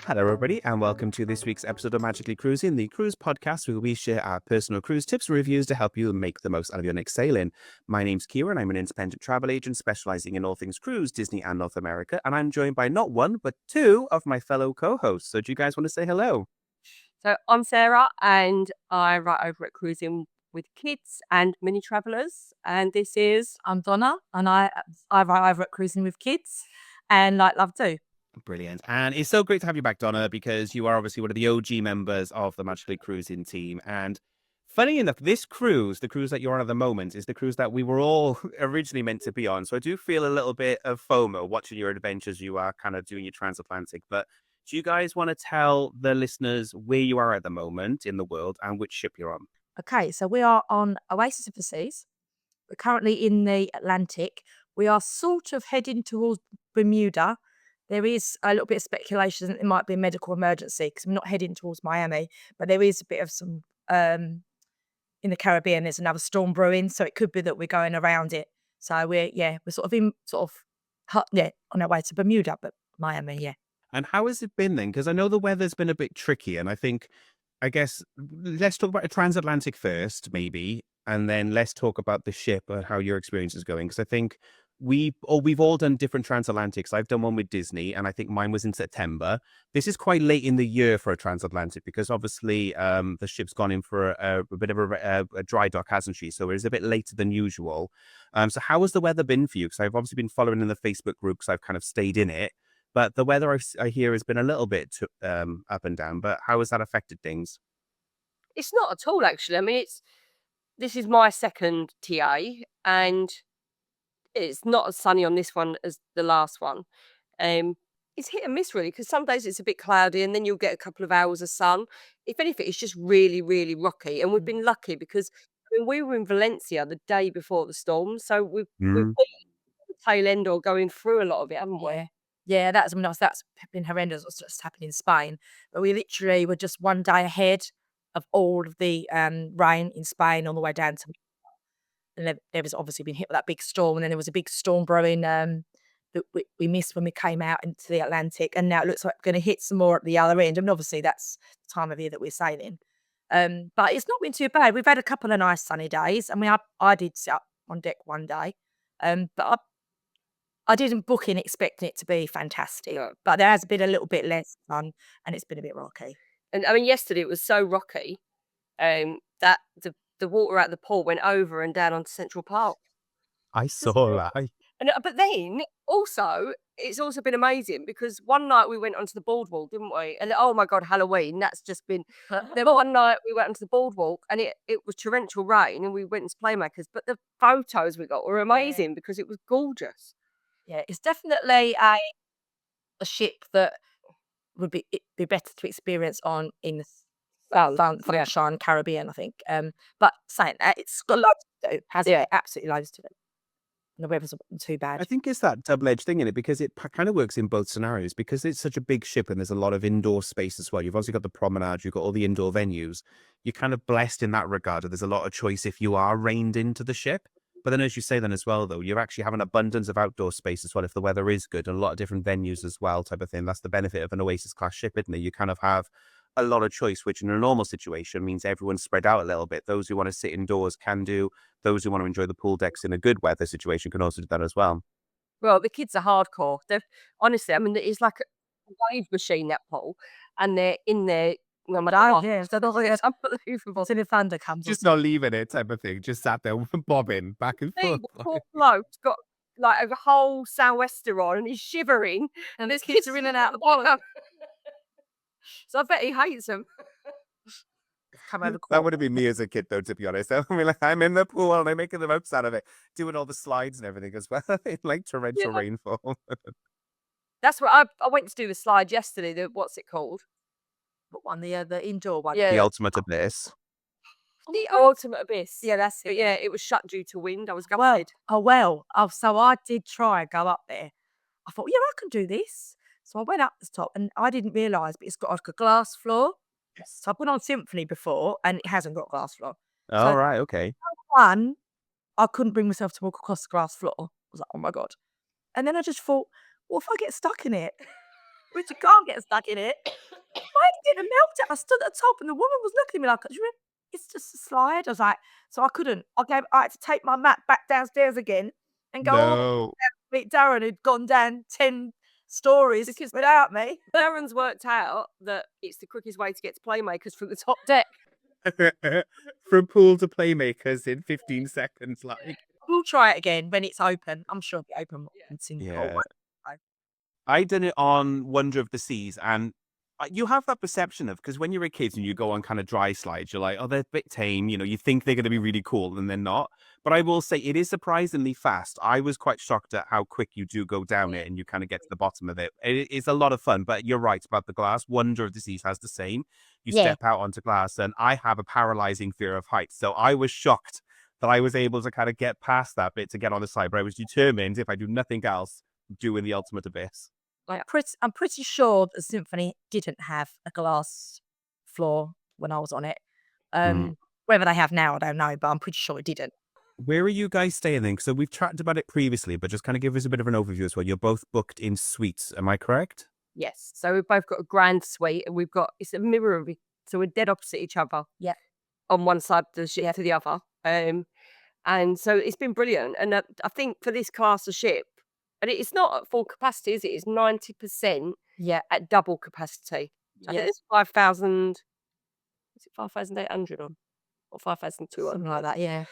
Hello, everybody, and welcome to this week's episode of Magically Cruising, the cruise podcast where we share our personal cruise tips and reviews to help you make the most out of your next sailing. My name's Kieran. I'm an independent travel agent specializing in all things cruise, Disney, and North America, and I'm joined by not one, but two of my fellow co-hosts. So do you guys want to say hello? So I'm Sarah, and I write over at Cruising with Kids and Mini Travellers. And this is I'm Donna, and I write over at Cruising with Kids and Like Love Too. Brilliant. And it's so great to have you back, Donna, because you are obviously one of the OG members of the Magically Cruising team. And funny enough, this cruise, the cruise that you're on at the moment, is the cruise that we were all originally meant to be on. So I do feel a little bit of FOMO watching your adventures. You are kind of doing your Transatlantic. But do you guys want to tell the listeners where you are at the moment in the world and which ship you're on? Okay, so we are on Oasis of the Seas. We're currently in the Atlantic. We are sort of heading towards Bermuda. There is a little bit of speculation that it might be a medical emergency because we're not heading towards Miami, but there is a bit of some in the Caribbean. There's another storm brewing, so it could be that we're going around it. So we're sort of on our way to Bermuda, but Miami, yeah. And how has it been then? Because I know the weather's been a bit tricky, and I guess let's talk about a transatlantic first, maybe, and then let's talk about the ship and how your experience is going. Because I think we've all done different transatlantics. I've done one with Disney, and I think mine was in September. This is quite late in the year for a transatlantic because obviously the ship's gone in for a bit of a dry dock, hasn't she? So it's a bit later than usual. So how has the weather been for you? Because I've obviously been following in the Facebook group because I've kind of stayed in it. But the weather I hear has been a little bit up and down. But how has that affected things? it's not at all actually. I mean, this is my second TA, and it's not as sunny on this one as the last one. It's hit and miss really because some days it's a bit cloudy and then you'll get a couple of hours of sun. If anything, it's just really, really rocky. And we've been lucky because we were in Valencia the day before the storm, so we've Mm. been at the tail end or going through a lot of it, haven't we? Yeah, that's been horrendous. What's just happened in Spain, but we literally were just one day ahead of all of the rain in Spain on the way down to. And there was obviously been hit with that big storm, and then there was a big storm brewing that we missed when we came out into the Atlantic, and now it looks like we're going to hit some more at the other end. I mean, obviously that's the time of year that we're sailing, but it's not been too bad. We've had a couple of nice sunny days. I mean, I did sit up on deck one day, but I didn't book in expecting it to be fantastic, No. but there has been a little bit less sun, and it's been a bit rocky. And I mean, yesterday it was so rocky that the water out the pool went over and down onto Central Park. I saw that. And but then also it's also been amazing because one night we went onto the boardwalk, didn't we? And oh my god, Halloween! That's just been. Then one night we went onto the boardwalk and it was torrential rain and we went into Playmakers, but the photos we got were amazing because it was gorgeous. Yeah, it's definitely a ship that would be better to experience on in the Sunshine Caribbean, I think. But saying that, it's got loads to do. Has it? Absolutely loads to do. And the weather's not too bad. I think it's that double-edged thing in it because it kind of works in both scenarios because it's such a big ship and there's a lot of indoor space as well. You've obviously got the promenade, you've got all the indoor venues. You're kind of blessed in that regard. There's a lot of choice if you are reined into the ship. But then as you say then as well, though, you actually have an abundance of outdoor space as well if the weather is good and a lot of different venues as well type of thing. That's the benefit of an Oasis class ship, isn't it? You kind of have a lot of choice, which in a normal situation means everyone's spread out a little bit. Those who want to sit indoors can do. Those who want to enjoy the pool decks in a good weather situation can also do that as well. Well, the kids are hardcore. They're honestly, I mean, it's like a wave machine that pool, and they're in there. Oh my god, Yeah, so it's unbelievable. the thunder comes. Just not leaving it type of thing. Just sat there bobbing back and forth. Poor bloke's got like a whole sou'wester on and he's shivering, and these kids are in and out of the pool. So I bet he hates them. That would have been me as a kid, though, to be honest. I mean, like, I'm in the pool and I'm making the most out of it, doing all the slides and everything as well, in like torrential rainfall. That's what I went to do the slide yesterday. What's it called? What one? The indoor one. Yeah. The ultimate abyss. The ultimate abyss. Yeah, that's it. But yeah, it was shut due to wind. I was gutted. So I did try and go up there. I thought, yeah, I can do this. So I went up the top, and I didn't realise, but it's got like a glass floor. Yes. So I've been on Symphony before, and it hasn't got a glass floor. All right, okay. One, I couldn't bring myself to walk across the glass floor. I was like, oh my god. And then I just thought, what if I get stuck in it? which you can't get stuck in it. I didn't melt it. I stood at the top, and the woman was looking at me like, "It's just a slide." I was like, so I couldn't. I had to take my mat back downstairs again and go all No. meet Darren, who'd gone down 10 stories Because without me. Darren's worked out that it's the quickest way to get to Playmakers from the top deck. From pool to playmakers in 15 seconds, like. We'll try it again when it's open. I'm sure it'll be open once in Yeah. So, I done it on Wonder of the Seas, and you have that perception of, because when you're a kid and you go on kind of dry slides, you're like, oh, they're a bit tame. You know, you think they're going to be really cool, and they're not. But I will say it is surprisingly fast. I was quite shocked at how quick you do go down it, and you kind of get to the bottom of it. It's a lot of fun, but you're right about the glass. Wonder of the Seas has the same. You yeah. step out onto glass, and I have a paralyzing fear of heights. So I was shocked that I was able to kind of get past that bit to get on the side, but I was determined, if I do nothing else, doing the ultimate abyss. Like, I'm pretty sure the Symphony didn't have a glass floor when I was on it. Mm. Whether they have now, I don't know, but I'm pretty sure it didn't. Where are you guys staying then? So we've chatted about it previously, but just kind of give us a bit of an overview as well. You're both booked in suites, am I correct? Yes. So we've both got a grand suite, and it's a mirror of it. So we're dead opposite each other. Yeah. On one side of the ship to the other. And so it's been brilliant. And I think for this class of ship, and it's not at full capacity, is it? It's 90% at double capacity. So I think it's 5,000. Is it 5,800 on? Or 5,200? Something like that, yeah.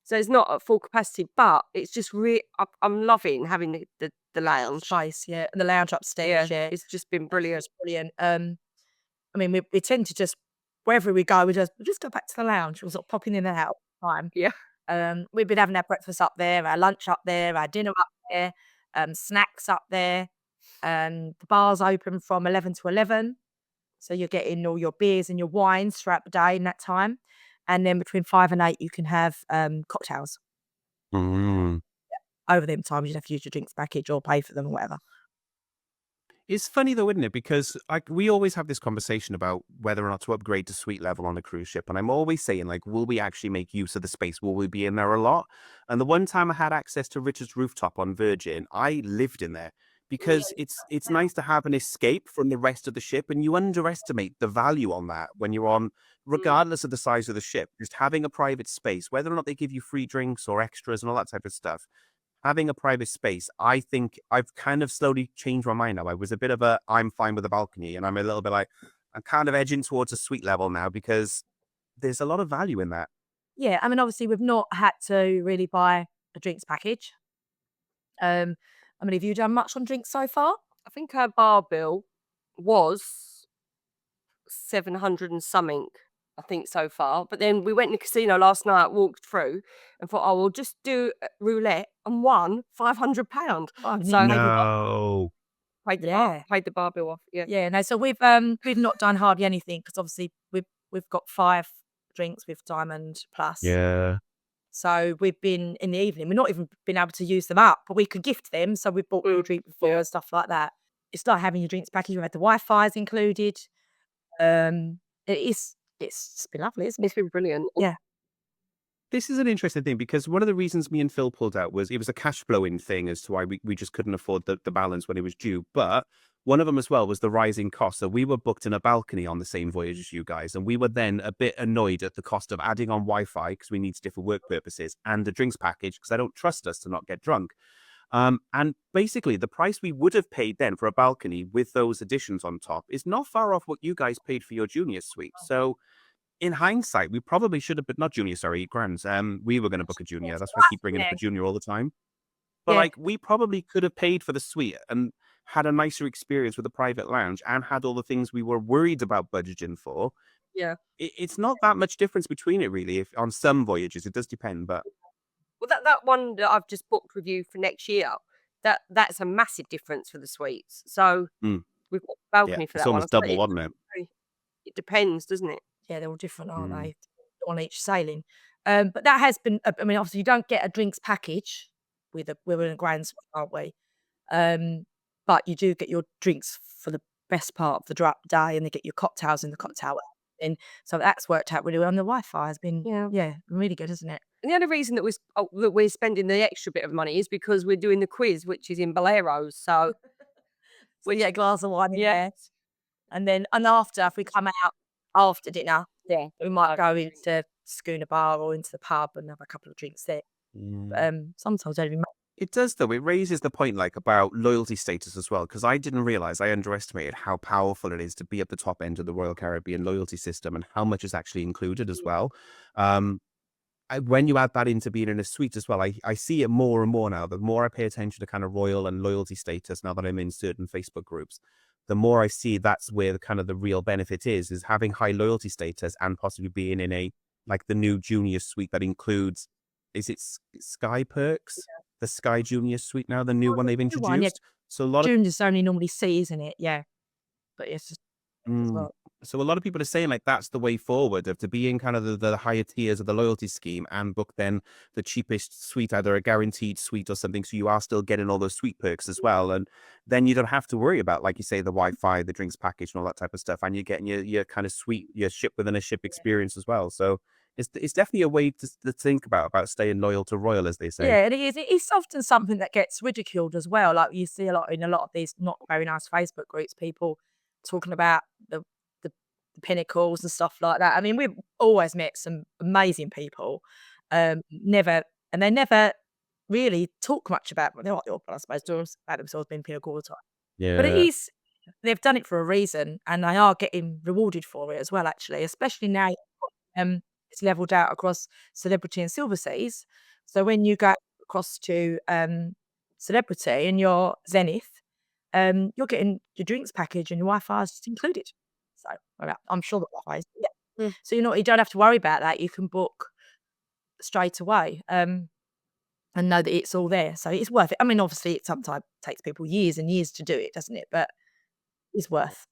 So it's not at full capacity, but it's just I'm loving having the lounge. Space, yeah. And the lounge upstairs, yeah. It's just been brilliant. It's brilliant. I mean, we tend to just, wherever we go, we just go back to the lounge. We're sort of popping in and out all the time. Yeah. We've been having our breakfast up there, our lunch up there, our dinner up there, snacks up there. The bar's open from 11 to 11. So you're getting all your beers and your wines throughout the day in that time. And then between 5 and 8, you can have cocktails. Mm. Over them times, you'd have to use your drinks package or pay for them or whatever. It's funny though, isn't it? Because we always have this conversation about whether or not to upgrade to suite level on a cruise ship. And I'm always saying, like, will we actually make use of the space? Will we be in there a lot? And the one time I had access to Richard's rooftop on Virgin, I lived in there because it's nice to have an escape from the rest of the ship. And you underestimate the value on that when you're on, regardless of the size of the ship, just having a private space, whether or not they give you free drinks or extras and all that type of stuff. Having a private space, I think I've kind of slowly changed my mind now. I was a bit of I'm fine with a balcony, and I'm a little bit like, I'm kind of edging towards a suite level now because there's a lot of value in that. Yeah, I mean, obviously, we've not had to really buy a drinks package. I mean, have you done much on drinks so far? I think our bar bill was 700 and something, I think, so far. But then we went in the casino last night, walked through, and thought, we'll just do roulette, and won £500. So No. paid the bar bill off. Yeah. Yeah, no, so we've not done hardly anything because obviously we've got 5 drinks with Diamond Plus. Yeah. So we've been in the evening. We've not even been able to use them up, but we could gift them. So we've bought a drink before and stuff like that. It's like having your drinks package. We've had the Wi-Fi's included. It's been lovely, isn't it? It's been brilliant. Yeah. This is an interesting thing because one of the reasons me and Phil pulled out was it was a cash flowing thing as to why we just couldn't afford the balance when it was due. But one of them as well was the rising cost. So we were booked in a balcony on the same voyage as you guys. And we were then a bit annoyed at the cost of adding on Wi-Fi because we need it for work purposes and the drinks package because I don't trust us to not get drunk. And basically the price we would have paid then for a balcony with those additions on top is not far off what you guys paid for your junior suite. So in hindsight, we probably should have, but not junior, sorry, Grands. We were going to book a junior. That's why I keep bringing up a junior all the time. But like, we probably could have paid for the suite and had a nicer experience with a private lounge and had all the things we were worried about budgeting for. Yeah. It's not that much difference between it, really. If on some voyages, it does depend, but Well, that one that I've just booked with you for next year, that's a massive difference for the suites. So we've got a balcony for it's that one. almost double, wasn't it? It depends, doesn't it? Yeah, they're all different, aren't they? On each sailing. But that has been, I mean, obviously you don't get a drinks package we're in a grand suite, aren't we? But you do get your drinks for the best part of the day, and they get your cocktails in the cocktail. And so that's worked out really well. And the Wi-Fi has been, really good, isn't it? And the other reason that we're spending the extra bit of money is because we're doing the quiz, which is in Boleros. So We get a glass of wine in there. And after, if we come out after dinner, we might go into Schooner Bar or into the pub and have a couple of drinks there. Sometimes I don't even. It does, though. It raises the point, like, about loyalty status as well, because I didn't realize, I underestimated how powerful it is to be at the top end of the Royal Caribbean loyalty system and how much is actually included as well. When you add that into being in a suite as well, I see it more and more now. The more I pay attention to kind of royal and loyalty status now that I'm in certain Facebook groups, the more I see that's where the kind of the real benefit is having high loyalty status and possibly being in a, like, the new junior suite that includes, is it Sky Perks? The Sky Junior Suite now, the new one they've New one, yeah. introduced. So a lot of Junior's only normally C, isn't it? Yeah. But it's just as Mm. well. So a lot of people are saying, like, that's the way forward, of to be in kind of the higher tiers of the loyalty scheme and book then the cheapest suite, either a guaranteed suite or something. So you are still getting all those suite perks as well. And then you don't have to worry about, like you say, the Wi-Fi, the drinks package and all that type of stuff. And you're getting your kind of suite, your ship within a ship experience as well. So it's definitely a way to think about staying loyal to Royal, as they say. Yeah, and it is. It's often something that gets ridiculed as well. Like you see a lot in a lot of these not very nice Facebook groups, people talking about the pinnacles and stuff like that. I mean, we've always met some amazing people. They never really talk much about. Well, they're not, I suppose, talk about themselves being pinnacle all the time. But it Yeah. is. They've done it for a reason, and they are getting rewarded for it as well. Actually, especially now, it's leveled out across celebrity and silver seas. So when you go across to celebrity and your Zenith, you're getting your drinks package and your Wi-Fi is just included. So I'm sure the Wi-Fi is. Yeah. So you don't have to worry about that. You can book straight away and know that it's all there. So it's worth it. I mean, obviously, it sometimes takes people years and years to do it, doesn't it? But it's worth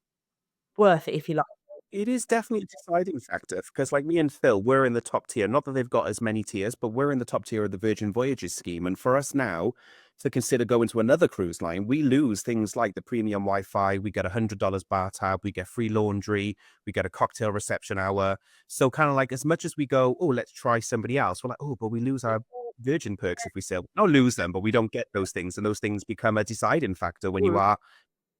it if you like. It is definitely a deciding factor, because, like, me and Phil, we're in the top tier. Not that they've got as many tiers, but we're in the top tier of the Virgin Voyages scheme. And for us now to consider going to another cruise line, we lose things like the premium Wi-Fi. We get $100 bar tab. We get free laundry. We get a cocktail reception hour. So kind of like, as much as we go, oh, let's try somebody else, we're like, oh, but we lose our Virgin perks if we sail. Not lose them, but we don't get those things. And those things become a deciding factor when you are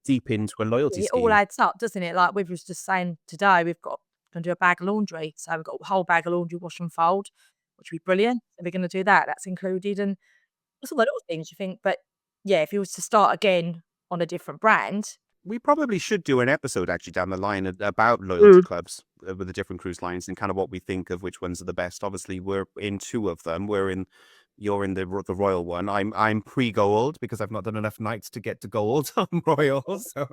deep into a loyalty It all scheme. adds up, doesn't it? Like we was just saying today, we've got going to do a bag of laundry. So we've got a whole bag of laundry, wash and fold, which would be brilliant. So we're going to do that. That's included. And it's all the little things you think. But yeah, if you was to start again on a different brand. We probably should do an episode actually down the line about loyalty clubs with the different cruise lines and kind of what we think of which ones are the best. Obviously, we're in two of them. You're in the Royal one. I'm pre-gold because I've not done enough nights to get to gold on Royal, so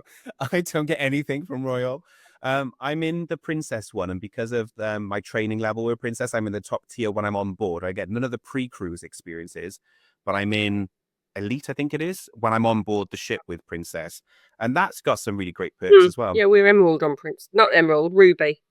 I don't get anything from Royal. I'm in the Princess one, and because of my training level with Princess, I'm in the top tier when I'm on board. I get none of the pre-cruise experiences, but I'm in Elite, I think it is, when I'm on board the ship with Princess, and that's got some really great perks as well. Yeah, we're Emerald on Prince, not Emerald, Ruby.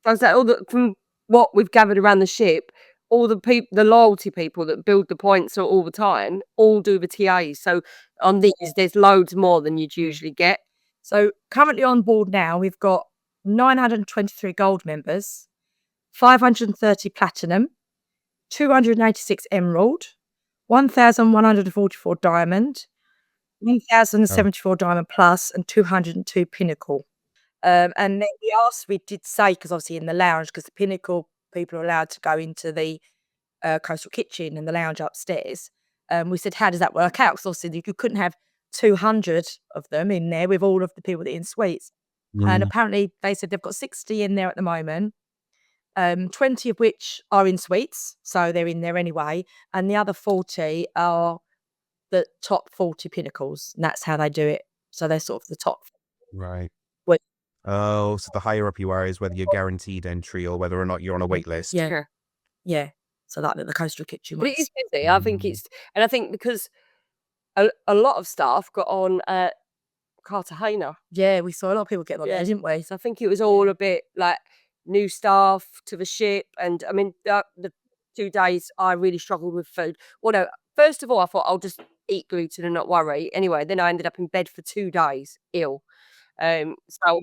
So is that all from what we've gathered around the ship? All the loyalty people that build the points all the time, all do the TAs. So on these, there's loads more than you'd usually get. So currently on board now, we've got 923 gold members, 530 platinum, 286 emerald, 1,144 diamond, 1,074 diamond plus, and 202 pinnacle. And then we did say, because obviously in the lounge, because the pinnacle people are allowed to go into the coastal kitchen and the lounge upstairs. We said, how does that work out? Because obviously you couldn't have 200 of them in there with all of the people that are in suites. And apparently they said they've got 60 in there at the moment, 20 of which are in suites, so they're in there anyway, and the other 40 are the top 40 pinnacles, and that's how they do it. So they're sort of the top. Right. What- Oh, so the higher up you are is whether you're guaranteed entry or whether or not you're on a wait list. Yeah. So like the coastal kitchen. But it is busy. I think and I think because a lot of staff got on Cartagena. Yeah, we saw a lot of people get on there, didn't we? So I think it was all a bit like new staff to the ship. And I mean, the 2 days I really struggled with food. Well, no, first of all, I thought I'll just eat gluten and not worry. Anyway, then I ended up in bed for 2 days ill. So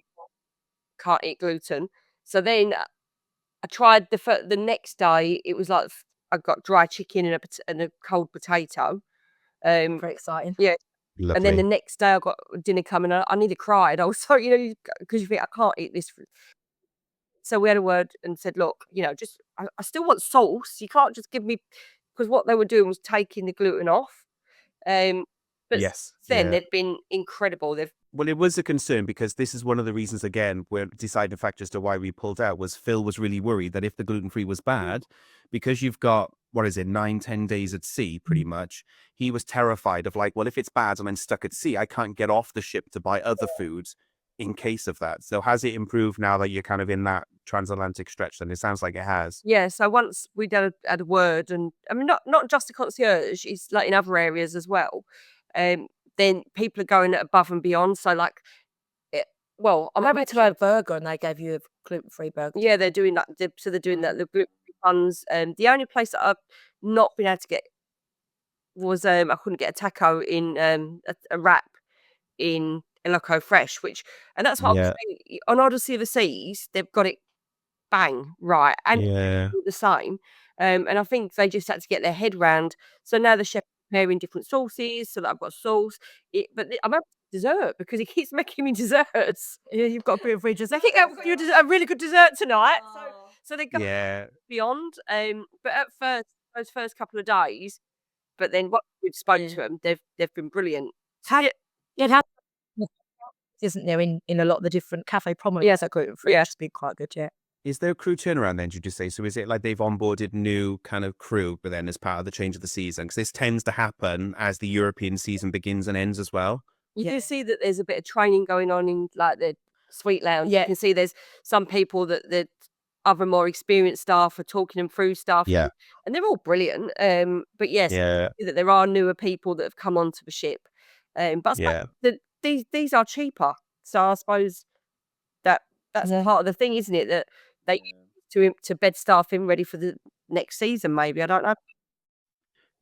can't eat gluten. So then I tried the next day. It was like I got dry chicken and a cold potato. Very exciting. Yeah. And then the Lovely. next day I got dinner coming. I nearly cried. I was so, because you think I can't eat this. So we had a word and said, look, just I still want sauce. You can't just give me, because what they were doing was taking the gluten off. But Yes. then Yeah. they've been incredible. Well, it was a concern because this is one of the reasons, again, where deciding factor as to why we pulled out was Phil was really worried that if the gluten-free was bad, because you've got, 9-10 days at sea, pretty much, he was terrified of like, well, if it's bad and I'm stuck at sea, I can't get off the ship to buy other foods in case of that. So has it improved now that you're kind of in that transatlantic stretch? Then it sounds like it has. Yeah, so once we had a word, and I mean, not just the concierge, it's like in other areas as well. Then people are going above and beyond. So like, I'm I happy went to a burger and they gave you a gluten-free burger. Yeah, they're doing that. So they're doing that. The gluten-free buns. The only place that I've not been able to get was I couldn't get a taco in a wrap in El Loco Fresh, and that's what I was Yeah. saying. On Odyssey of the Seas, they've got it bang right, and Yeah. the same. And I think they just had to get their head round. So now the chef preparing different sauces, so that I've got sauce. I'm having dessert because he keeps making me desserts. Yeah, you've got a gluten-free dessert. I think I've got a really good dessert tonight. So they go Yeah. beyond. But at first, those first couple of days, but then what we've spoken to them, they've been brilliant. How isn't there in a lot of the different cafe promenades? Yes, That gluten-free, yeah. which has been quite good, yeah. Is there a crew turnaround then, did you say? So is it like they've onboarded new kind of crew, but then as part of the change of the season? Because this tends to happen as the European season begins and ends as well. You Yeah. do see that there's a bit of training going on in like the suite lounge. Yeah. You can see there's some people that the other more experienced staff are talking them through stuff. Yeah. And they're all brilliant. But yes, Yeah. that there are newer people that have come onto the ship. But I suppose Yeah. that these are cheaper. So I suppose that's Yeah. part of the thing, isn't it? That they to bed staff in ready for the next season, maybe. I don't know.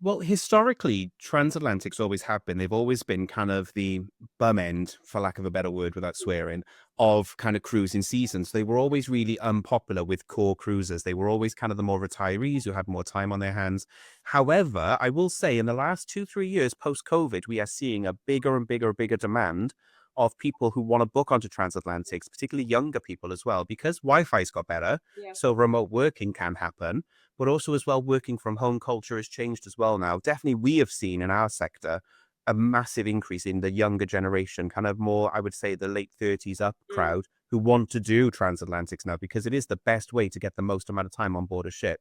Well, historically, transatlantics always have been. They've always been kind of the bum end, for lack of a better word without swearing, of kind of cruising seasons. They were always really unpopular with core cruisers. They were always kind of the more retirees who had more time on their hands. However, I will say in the last 2-3 years post-COVID, we are seeing a bigger and bigger demand of people who want to book onto transatlantics, particularly younger people as well, because Wi-Fi's got better. Yeah. So remote working can happen. But also as well, working from home culture has changed as well now. Definitely we have seen in our sector a massive increase in the younger generation, kind of more, I would say, the late 30s up crowd who want to do transatlantics now because it is the best way to get the most amount of time on board a ship.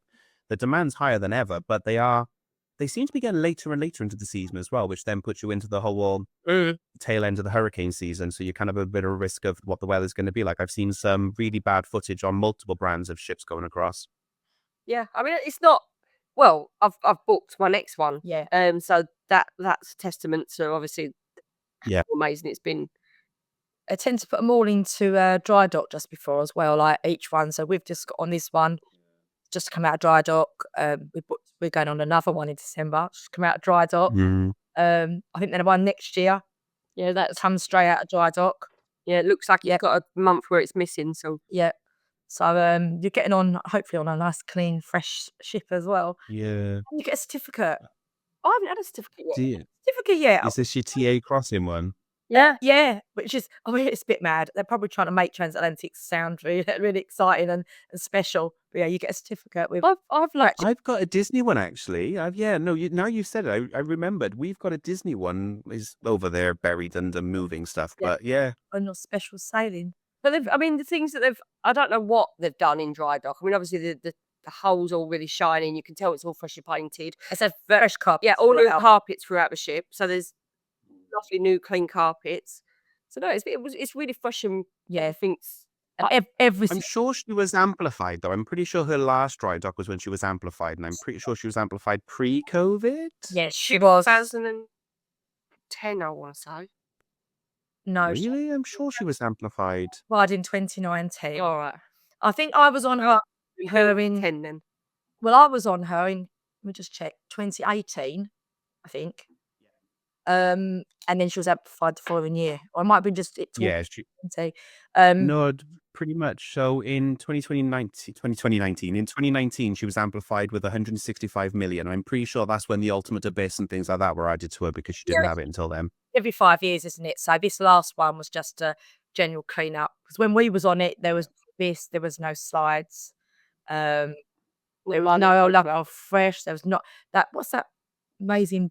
The demand's higher than ever, but they seem to be getting later and later into the season as well, which then puts you into the whole tail end of the hurricane season. So you kind of have a bit of a risk of what the weather's going to be like. I've seen some really bad footage on multiple brands of ships going across. Yeah, I mean, it's not. Well, I've booked my next one. Yeah. So that's a testament to obviously Yeah. how amazing it's been. I tend to put them all into dry dock just before as well, like each one. So we've just got on this one, just come out of dry dock. We're going on another one in December. Just come out of dry dock. I think then one next year. Yeah, that's Comes straight out of dry dock. yeah. It looks like you've got a month where it's missing. So Yeah. So you're getting on, hopefully, on a nice, clean, fresh ship as well. Yeah. And you get a certificate. I haven't had a certificate yet. Do you? Certificate, yeah. Is this your TA crossing one? Yeah, Yeah, which is, I mean, it's a bit mad. They're probably trying to make transatlantic sound really, really exciting and special. But yeah, you get a certificate with. I've got a Disney one actually. Now you've said it, I remembered. We've got a Disney one is over there buried under moving stuff. Yeah. But yeah, On your special sailing. but the things that I don't know what they've done in dry dock. I mean, obviously the hull's all really shining. You can tell it's all freshly painted. It's a fresh carpet. Yeah, all new carpets throughout the ship. So there's lovely new clean carpets. So no, it's really fresh and Yeah. I think Every I'm sure she was amplified though. I'm pretty sure her last dry dock was when she was amplified, and I'm pretty sure she was amplified pre-COVID. Yes, she was. 2010, I want to say. No, Really? I'm sure she was amplified. in 2019. All right. I think I was on her in 10 then. Well, I was on her in, let me just check, 2018, I think. And then she was amplified the following year. Or it might have been just it. Yeah, 2020. no, pretty much. So in 2019, she was amplified with 165 million. I'm pretty sure that's when the Ultimate Abyss and things like that were added to her because she didn't have it until then. every 5 years, isn't it? So this last one was just a general clean up. Because when we was on it, there was there was no slides. There was no love fresh. There was not that. What's that amazing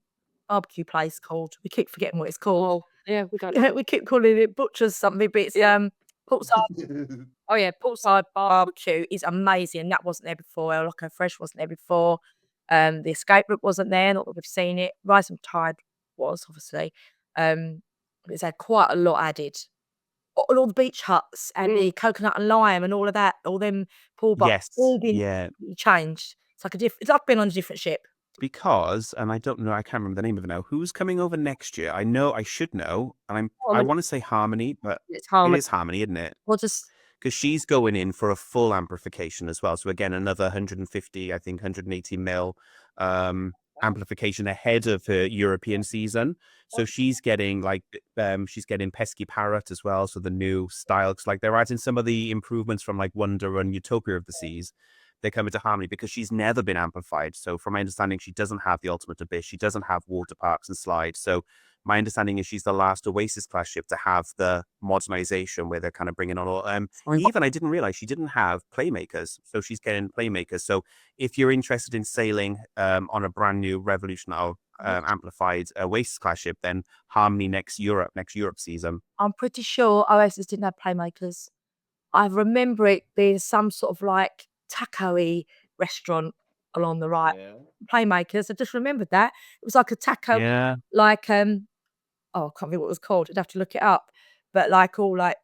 barbecue place called? We keep forgetting what it's called. Yeah, we don't. We keep calling it Butcher's something, but it's Portside. Oh yeah, Portside Barbecue is amazing. That wasn't there before. El Loco Fresh wasn't there before. The escape route wasn't there. Not that we've seen it. Rising Tide was obviously. It's had quite a lot added. All the beach huts and the coconut and lime and all of that, all them pool bars, Yes, all been yeah. changed. It's like it's like being on a different ship. Because, and I don't know, I can't remember the name of it now. Who's coming over next year? I know, I should know, and I want to say Harmony, but It's it Harmony. is Harmony, isn't it? We'll just Because she's going in for a full amplification as well. So again, another 150, I think 180 mil amplification ahead of her European season. So she's getting she's getting Pesky Parrot as well. So the new style, like they're adding some of the improvements from like Wonder and Utopia of the Seas. They're coming to Harmony because she's never been amplified. So from my understanding, she doesn't have the Ultimate Abyss. She doesn't have water parks and slides. So my understanding is she's the last Oasis class ship to have the modernization where they're kind of bringing on all. Even I didn't realize she didn't have playmakers, so she's getting playmakers. So if you're interested in sailing on a brand new revolutionary amplified Oasis class ship, then Harmony next Europe season. I'm pretty sure Oasis didn't have playmakers. I remember it being some sort of like taco-y restaurant along the right. Yeah. Playmakers. I just remembered that. It was like a taco, Yeah. like I can't remember what it was called. I'd have to look it up. But like all like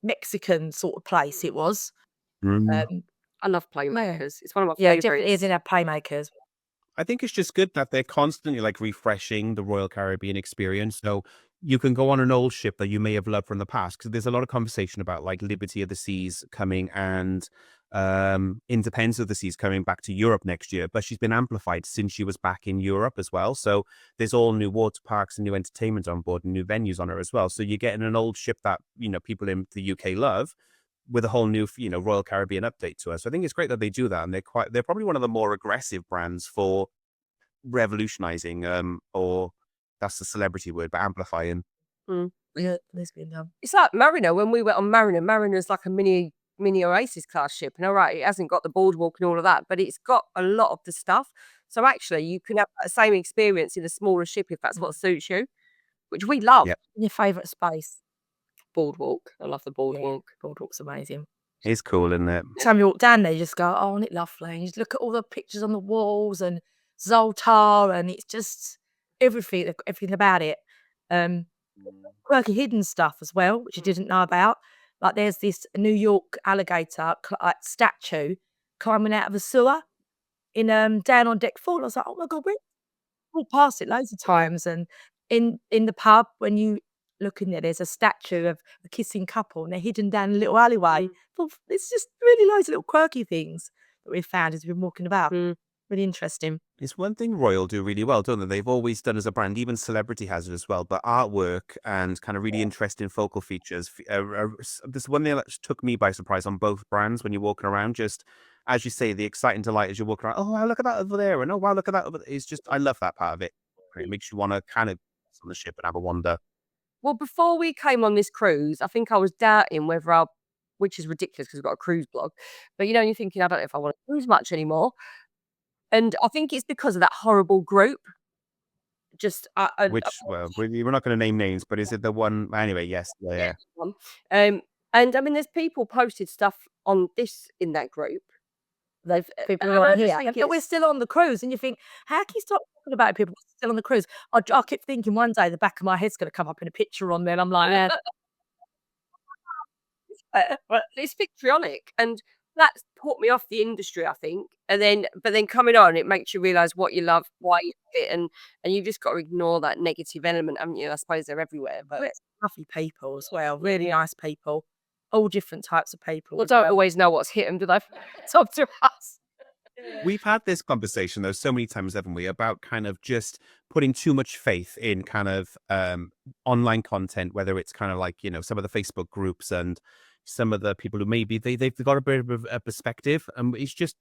Mexican sort of place it was. I love playmakers. It's one of my Yeah, favorites. definitely is in our playmakers. I think it's just good that they're constantly like refreshing the Royal Caribbean experience. So you can go on an old ship that you may have loved from the past. Because there's a lot of conversation about like Liberty of the Seas coming and Independence of the Seas coming back to Europe next year. But she's been amplified since she was back in Europe as well. So there's all new water parks and new entertainment on board and new venues on her as well. So you're getting an old ship that, people in the UK love with a whole new, Royal Caribbean update to us. So I think it's great that they do that. And they're probably one of the more aggressive brands for revolutionizing, or that's the celebrity word, but amplifying. Yeah, there's been It's like Mariner. When we went on Mariner, Mariner's like a mini Oasis class ship. And all right, it hasn't got the boardwalk and all of that, but it's got a lot of the stuff. So actually, you can have that same experience in a smaller ship if that's what suits you, which we love. Yep. Your favourite space? Boardwalk. I love the boardwalk. Boardwalk's amazing. It's cool, isn't it? Every time you walk down there, you just go, oh, isn't it lovely? And you just look at all the pictures on the walls and Zoltar, and it's just everything about it. Quirky hidden stuff as well, which you didn't know about. Like there's this New York alligator statue climbing out of a sewer in down on deck 4. I was like, oh my God, we walked past it loads of times. And in the pub, when you look in there's a statue of a kissing couple and they're hidden down a little alleyway. Well, it's just really loads of little quirky things that we've found as we've been walking about. Really interesting. It's one thing Royal do really well, don't they? They've always done as a brand, even Celebrity has it as well, but artwork and kind of really interesting focal features. This one thing that took me by surprise on both brands when you're walking around, just as you say, the exciting delight as you're walking around. Oh, wow, look at that over there. And oh, wow, look at that over there. It's just, I love that part of it. It makes you want to kind of on the ship and have a wander. Well, before we came on this cruise, I think I was doubting whether which is ridiculous because we've got a cruise blog, but you're thinking, I don't know if I want to cruise much anymore. And I think it's because of that horrible group. Just Well, we're not going to name names, but is it the one? Anyway, yes, yeah. And I mean, there's people posted stuff on this in that group. People are here, but we're still on the cruise, and you think, how can you stop talking about people still on the cruise? I keep thinking one day the back of my head's going to come up in a picture on there. And I'm like, it's vitriolic, and that's put me off the industry, I think. But then coming on, it makes you realise what you love, why you love it, and you've just got to ignore that negative element, haven't you? I suppose they're everywhere, but we're lovely people as well, really nice people, all different types of people. Well, don't always know what's hit them, do they? Talk to us. We've had this conversation though so many times, haven't we, about kind of just putting too much faith in kind of online content, whether it's kind of like, some of the Facebook groups and some of the people who maybe they've got a bit of a perspective, and it's just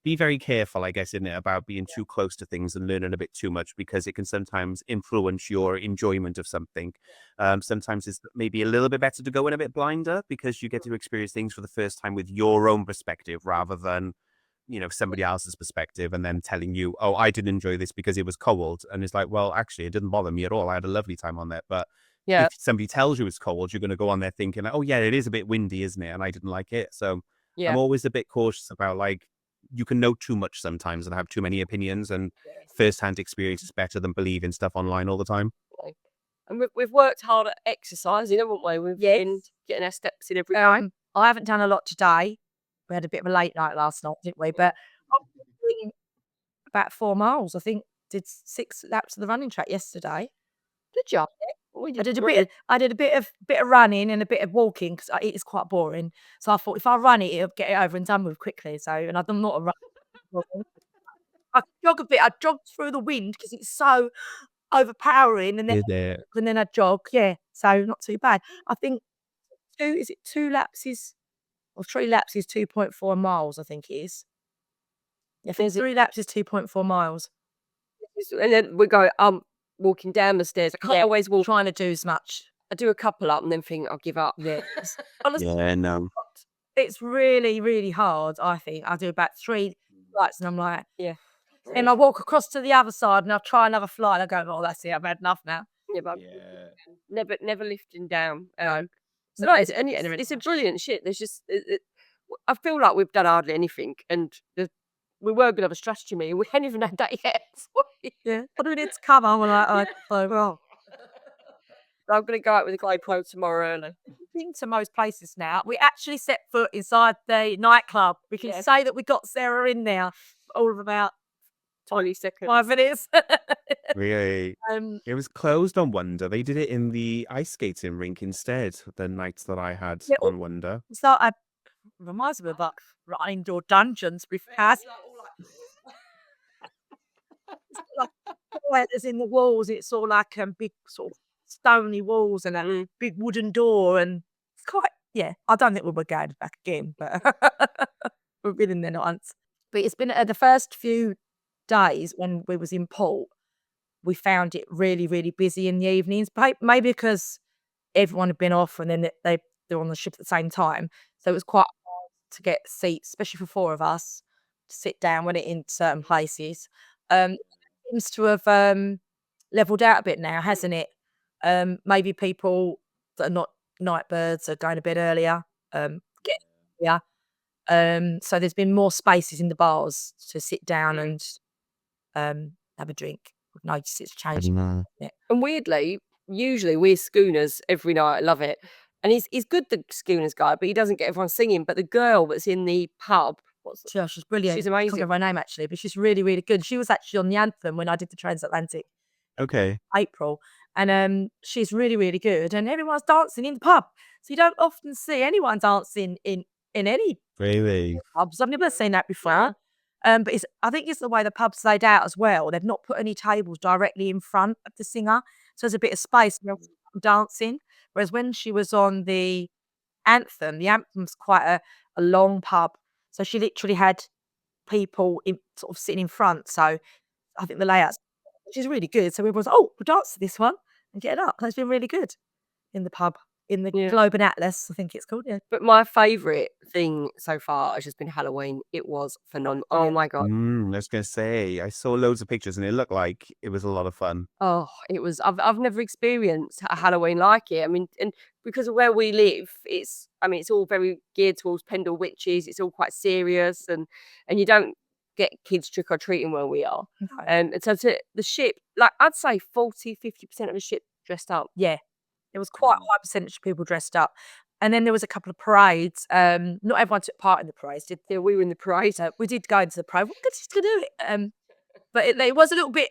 be very careful, I guess, in it about being too close to things and learning a bit too much, because it can sometimes influence your enjoyment of something. Sometimes it's maybe a little bit better to go in a bit blinder, because you get to experience things for the first time with your own perspective rather than, somebody else's perspective, and then telling you, oh, I didn't enjoy this because it was cold. And it's like, well, actually, it didn't bother me at all. I had a lovely time on there. But Yeah, if somebody tells you it's cold, you're going to go on there thinking, oh, yeah, it is a bit windy, isn't it? And I didn't like it. So I'm yeah. always a bit cautious about, like, you can know too much sometimes and have too many opinions, and first-hand experience is better than believing stuff online all the time. And we've worked hard at exercising, haven't we? We've been getting our steps in every day. I haven't done a lot today. We had a bit of a late night last night, didn't we? But I was doing about 4 miles. I think did 6 laps of the running track yesterday. Good job. I did a bit of running and a bit of walking because it is quite boring. So I thought if I run it, it'll get it over and done with quickly. So, and I'm not a runner. I jog a bit. I jogged through the wind because it's so overpowering, and then I jog. Yeah, so not too bad. I think 2 laps or 3 laps is 2.4 miles. I think it is. Yeah, I think 3 laps is 2.4 miles. And then we go walking down the stairs. I can't always walk. Trying to do as much. I do a couple up and then think I'll give up. Yeah. Honestly, Yeah, no. it's really, really hard, I think. I do about 3 flights and I'm like, Yeah. and I walk across to the other side and I'll try another flight and I go, oh, that's it, I've had enough now. Yeah, but never lifting down. No. So no, it's a brilliant shit. There's just I feel like we've done hardly anything, and we were going to have a strategy meeting. We haven't even had that yet. Yeah. What do we need to cover? I'm like, well. I'm going to go out with a GoPro tomorrow early. I've been to most places now. We actually set foot inside the nightclub. We can say that we got Sarah in there all of about 20 seconds. 5 minutes. Really? It was closed on Wonder. They did it in the ice skating rink instead, the nights that I had on Wonder. So it reminds me of like indoor dungeons with house. It's in the walls. It's all like big sort of stony walls and a big wooden door, and it's quite. Yeah, I don't think we were going back again, but we've been in there once. But it's been the first few days when we was in port, we found it really, really busy in the evenings. Maybe because everyone had been off and then they're on the ship at the same time, so it was quite hard to get seats, especially for 4 of us, to sit down when it in certain places. It seems to have leveled out a bit now, hasn't it? Maybe people that are not night birds are going to bed earlier, so there's been more spaces in the bars to sit down and have a drink. We've noticed it's changing. And weirdly, usually we're schooners every night. I love it. And he's good, the schooners guy, but he doesn't get everyone singing. But the girl that's in the pub, she's brilliant. She's amazing. I can't remember her name actually, but she's really, really good. She was actually on the anthem when I did the Transatlantic. Okay. April. And she's really, really good. And everyone's dancing in the pub. So you don't often see anyone dancing in any pubs. I've never seen that before. But I think it's the way the pub's laid out as well. They've not put any tables directly in front of the singer. So there's a bit of space for dancing. Whereas when she was on the anthem's quite a long pub. So she literally had people sort of sitting in front. So I think the layout's, which is really good. So everyone's like, oh, we'll dance to this one and get it up. That's been really good in the pub, in the Globe and Atlas, I think it's called. Yeah. But my favourite thing so far has just been Halloween. It was phenomenal. Oh my God. I was going to say, I saw loads of pictures and it looked like it was a lot of fun. Oh, it was. I've never experienced a Halloween like it. I mean, and because of where we live, it's all very geared towards Pendle witches. It's all quite serious, and you don't get kids trick or treating where we are. And so the ship, like I'd say 40-50% of the ship dressed up. Yeah, it was quite a high percentage of people dressed up. And then there was a couple of parades. Not everyone took part in the parades. We were in the parade. We did go into the parade. We're just going to do it. But it was a little bit,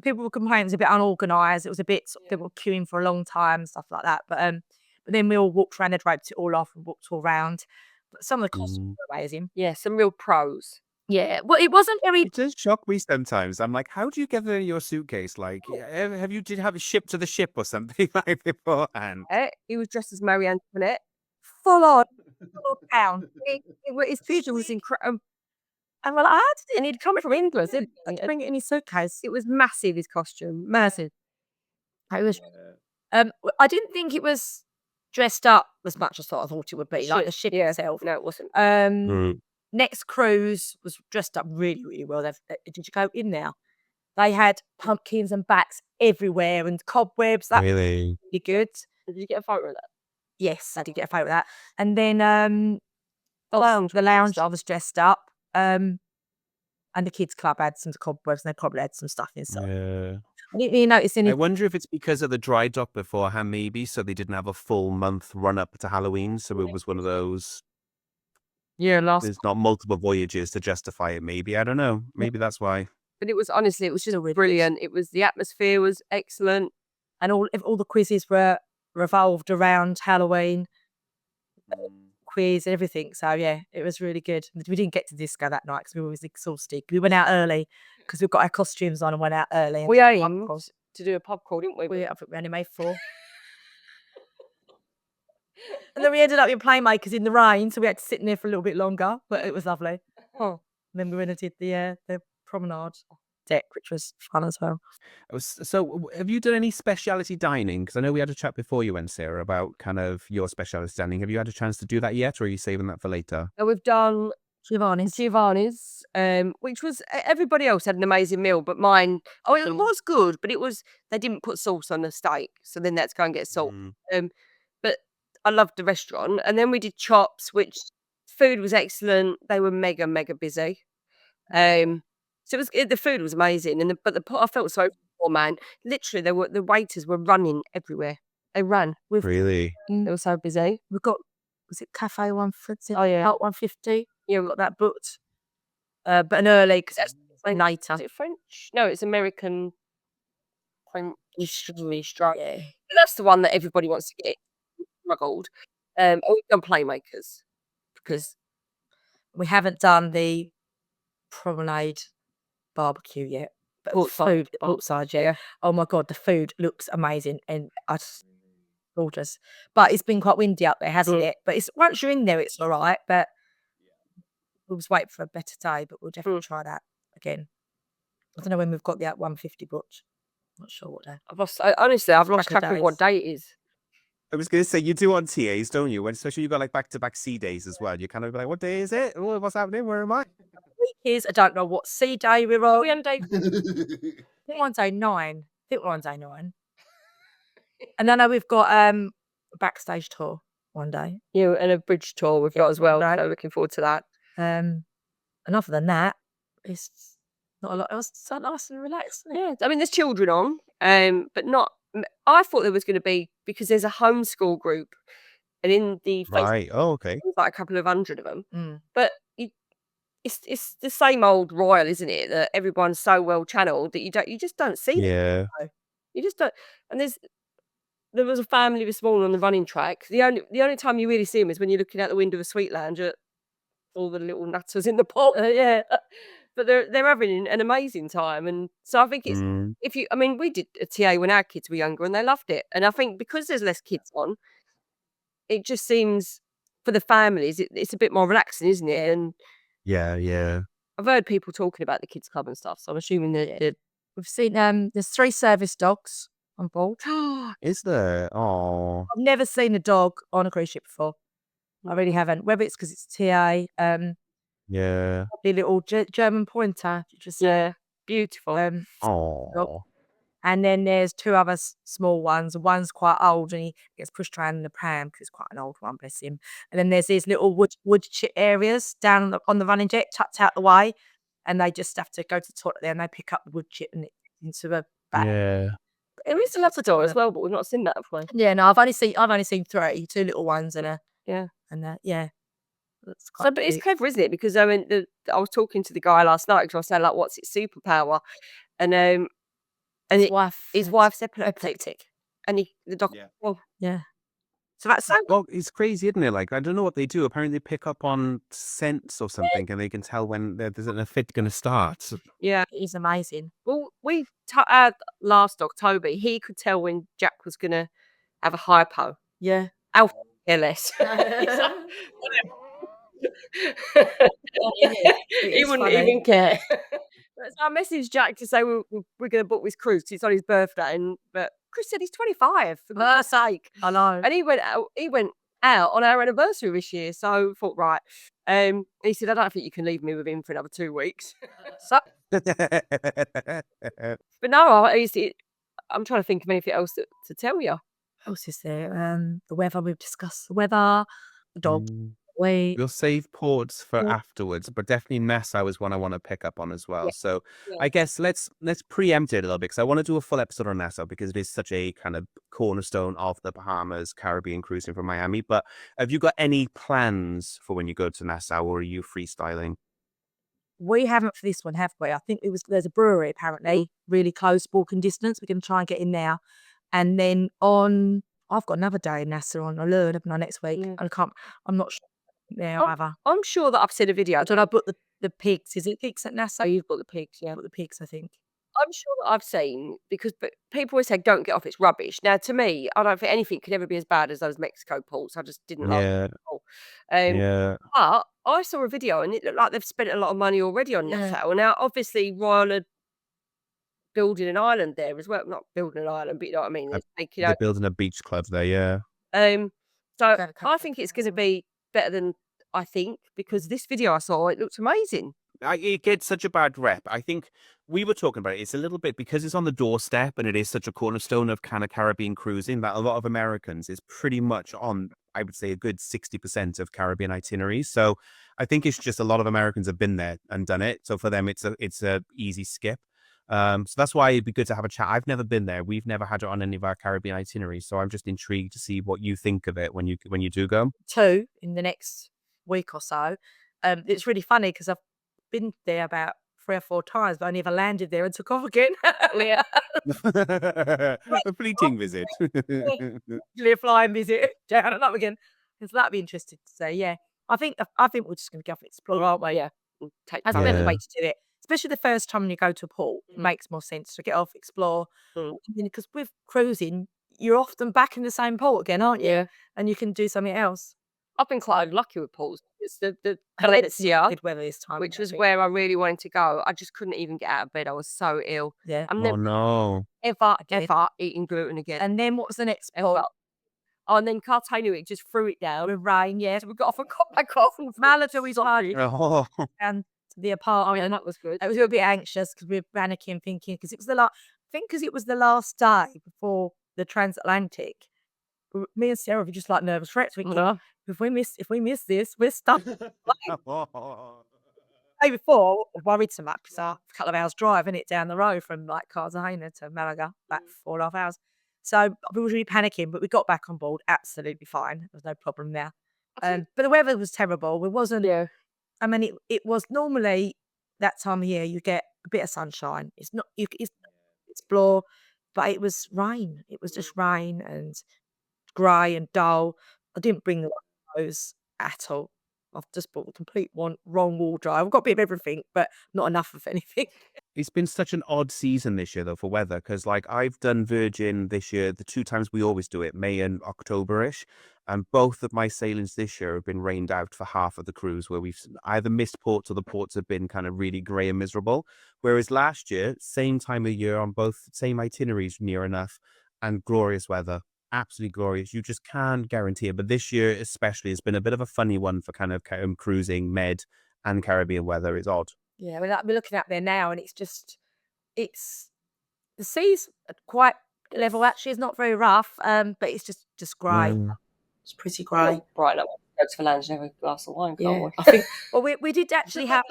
people were complaining it was a bit unorganised. It was a bit, people were queuing for a long time and stuff like that. But then we all walked around, they'd roped it all off and walked all around. But some of the costumes were amazing. Yeah, some real pros. Yeah, well, it wasn't very. It does shock me sometimes. I'm like, how do you get it in your suitcase? Like, did you have it shipped to the ship or something like beforehand? He was dressed as Marie Antoinette. Full on, full down. His visual was incredible. And we're like, how did And he'd come from England. he bring it in his suitcase? It was massive, his costume. Massive. It was. I didn't think it was dressed up as much as I thought it would be, like the ship itself. No, it wasn't. Next cruise was dressed up really, really well. Did you go in there? They had pumpkins and bats everywhere and cobwebs. That was Really? really good. Did you get a photo of that? Yes, I did get a photo of that. And then the lounge, I was dressed up. And the kids club had some cobwebs, and they probably had some stuff inside. Yeah. I didn't really notice any. I wonder if it's because of the dry dock beforehand, maybe, so they didn't have a full month run up to Halloween, so it was one of those. Yeah, There's not multiple voyages to justify it. Maybe, I don't know. Maybe that's why. But it was honestly, it was just brilliant. It was, the atmosphere was excellent, and all the quizzes were revolved around Halloween. Quiz and everything. So yeah, it was really good. We didn't get to disco that night because we were exhausted. We went out early because we've got our costumes on and went out early. We aimed to do a pub crawl, didn't we? I think we only made 4. And then we ended up in Playmakers in the rain, so we had to sit in there for a little bit longer, but it was lovely. And then we went and did the promenade deck, which was fun as well. So have you done any specialty dining? Because I know we had a chat before you went, Sarah, about kind of your specialty dining. Have you had a chance to do that yet, or are you saving that for later? We've done Giovanni's, which was, everybody else had an amazing meal, but mine, it was good, but they didn't put sauce on the steak, so then that's go and get salt. But I loved the restaurant. And then we did Chops, which food was excellent. They were mega, mega busy. So the food was amazing, but I felt so poor, man. Literally, the waiters were running everywhere. They ran. Really? They were so busy. We've got, was it Cafe 150? Oh yeah, Out 150. Yeah, we got that booked. But an early because that's later. Is it French? No, it's American. Yeah. That's the one that everybody wants to get. Struggled. We've done Playmakers because we haven't done the promenade barbecue yet. But food, outside, yeah. Oh my god, the food looks amazing, and I just gorgeous. But it's been quite windy up there, hasn't it? But once you're in there, it's all right. But we'll just wait for a better day. But we'll definitely try that again. I don't know when we've got the 150 booked. Not sure what day. I've lost track of what day it is. I was going to say, you do on TAs, don't you? Especially you've got like back-to-back C days as well. You kind of be like, what day is it? What's happening? Where am I? Week I don't know what C day we're on. We're on day. I think we're on day 9. And then we've got a backstage tour one day. Yeah, and a bridge tour we've got as well. Right. So looking forward to that. And other than that, it's not a lot else. So nice and relaxed. Yeah, I mean, there's children on, but not. I thought there was going to be, because there's a homeschool group, and in the right. Oh, okay. There's like a couple of hundred of them. But it's the same old royal, isn't it? That everyone's so well channeled that you just don't see. Yeah. Them. You just don't. And there was a family this morning on the running track. The only time you really see them is when you're looking out the window of a sweet lounge at all the little nutters in the pot. Yeah. But they're having an amazing time, and so I think it's we did a TA when our kids were younger, and they loved it. And I think because there's less kids on, it just seems for the families it's a bit more relaxing, isn't it? And yeah, I've heard people talking about the kids club and stuff, so I'm assuming that we've seen there's 3 service dogs on board. Is there? Oh, I've never seen a dog on a cruise ship before. I really haven't. Whether it's because it's TA. Yeah. The little German pointer. Just beautiful. And then there's 2 other small ones. One's quite old, and he gets pushed around in the pram because it's quite an old one, bless him. And then there's these little wood chip areas down on the running deck, tucked out the way, and they just have to go to the toilet there, and they pick up the wood chip and into a bag. Yeah. There is a Labrador as well, but we've not seen that before. Yeah, no, I've only seen 3, 2 little ones and that's quite. So, but it's clever, isn't it? Because I mean, I was talking to the guy last night because I was saying like, what's its superpower? And his wife's epileptic, and the doctor. Yeah. Well, yeah. So that's so. Well, it's crazy, isn't it? Like, I don't know what they do. Apparently, they pick up on scents or something, and they can tell when there's a fit going to start. Yeah, he's amazing. Well, our last dog, Toby, he could tell when Jack was going to have a hypo. Yeah. Alpha, less. He wouldn't even care. So I messaged Jack to say we're going to book with Chris. It's on his birthday, but Chris said he's 25. For God's sake, I know. and he went out on our anniversary this year. So I thought, right. He said, I don't think you can leave me with him for another 2 weeks. So, but no, I'm trying to think of anything else to tell you. What else is there? The weather, we've discussed the weather, the dog. Wait. We'll save ports for afterwards, but definitely Nassau is one I want to pick up on as well. Yeah. So Yeah. I guess let's preempt it a little bit because I want to do a full episode on Nassau because it is such a kind of cornerstone of the Bahamas, Caribbean cruising from Miami. But have you got any plans for when you go to Nassau, or are you freestyling? We haven't for this one, have we? I think there's a brewery apparently, really close walking distance. We're going to try and get in there. And then I've got another day in Nassau on Allure, haven't I, next week? Yeah. I'm not sure now either. I'm sure that I've seen a video. Did I book the pigs? Is it pigs at Nassau? Oh, you've got the pigs, yeah. I booked the pigs, I think. I'm sure that I've seen, but people always say don't get off, it's rubbish. Now, to me, I don't think anything could ever be as bad as those Mexico ports. I just didn't like them at all. Yeah. But I saw a video and it looked like they've spent a lot of money already on Nassau. Now, obviously, Royal are building an island there as well. Not building an island, but you know what I mean. They're building a beach club there, yeah. So I think it's going to be better than I think, because this video I saw, it looked amazing. It gets such a bad rep. I think we were talking about it. It's a little bit because it's on the doorstep and it is such a cornerstone of kind of Caribbean cruising that a lot of Americans is pretty much on, I would say, a good 60% of Caribbean itineraries. So I think it's just a lot of Americans have been there and done it. So for them, it's a easy skip. So that's why it'd be good to have a chat. I've never been there. We've never had it on any of our Caribbean itineraries. So I'm just intrigued to see what you think of it when you do go. 2 in the next week or so. It's really funny because I've been there about 3 or 4 times, but I never landed there and took off again. Yeah. A fleeting visit. A flying visit down and up again. So that'd be interesting to say. Yeah, I think we're just going to go for explore, aren't we? Yeah. Take That's time. the better way to do it. Especially the first time you go to a port, it makes more sense to get off, explore. Because with cruising, you're often back in the same port again, aren't you? Yeah. And you can do something else. I've been quite lucky with ports. It's the Valencia, Good weather this time, which I was think. where I really wanted to go. I just couldn't even get out of bed. I was so ill. Yeah. I'm Oh never no. ever eating gluten again. And then what was the next port? Oh, and then Cartagena, it just threw it down. With rain, yeah. So we got off and got back off. And Malibu is on Oh. and to the apartment. yeah, that was good. I was a little bit anxious because we were panicking, thinking because it was the last day before the Transatlantic. Me and Sarah were just like nervous wrecks. If we miss this, we're stuck. The day before, I worried so much because a couple of hours drive, isn't it, down the road from like Cartagena to Malaga, about 4.5 hours. So we were really panicking, but we got back on board absolutely fine. There was no problem there. But the weather was terrible. It wasn't. Yeah. I mean, it was normally that time of year you get a bit of sunshine. It's not it's explore, but it was rain. It was just rain and grey and dull. I didn't bring the clothes at all. I've just bought the complete wrong wardrobe. I've got a bit of everything, but not enough of anything. It's been such an odd season this year, though, for weather, because like I've done Virgin this year, the 2 times we always do it, May and October-ish, and both of my sailings this year have been rained out for half of the cruise, where we've either missed ports or the ports have been kind of really grey and miserable. Whereas last year, same time of year on both same itineraries near enough, and glorious weather. Absolutely glorious. You just can't guarantee it. But this year, especially, has been a bit of a funny one for kind of cruising, Med, and Caribbean weather. It's odd. Yeah, we're looking out there now, and the sea's quite level. Actually, it's not very rough, but it's just grey. It's pretty grey. Brighten up. Go to the lounge and have a glass of wine, can't Yeah, we? I think. Well, we did actually have.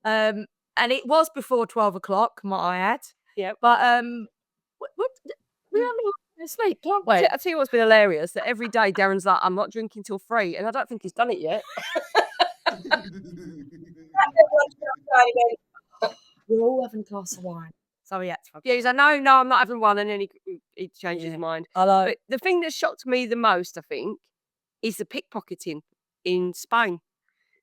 And it was before 12 o'clock, might I add. Yeah. But we only sleep, can't we? I tell you what's been hilarious, that every day Darren's like, I'm not drinking till 3, and I don't think he's done it yet. We're all having a glass of wine. So he had to. Yeah, he's like, no, I'm not having one, and then he changed his mind. I know. But the thing that shocked me the most, I think, is the pickpocketing in Spain.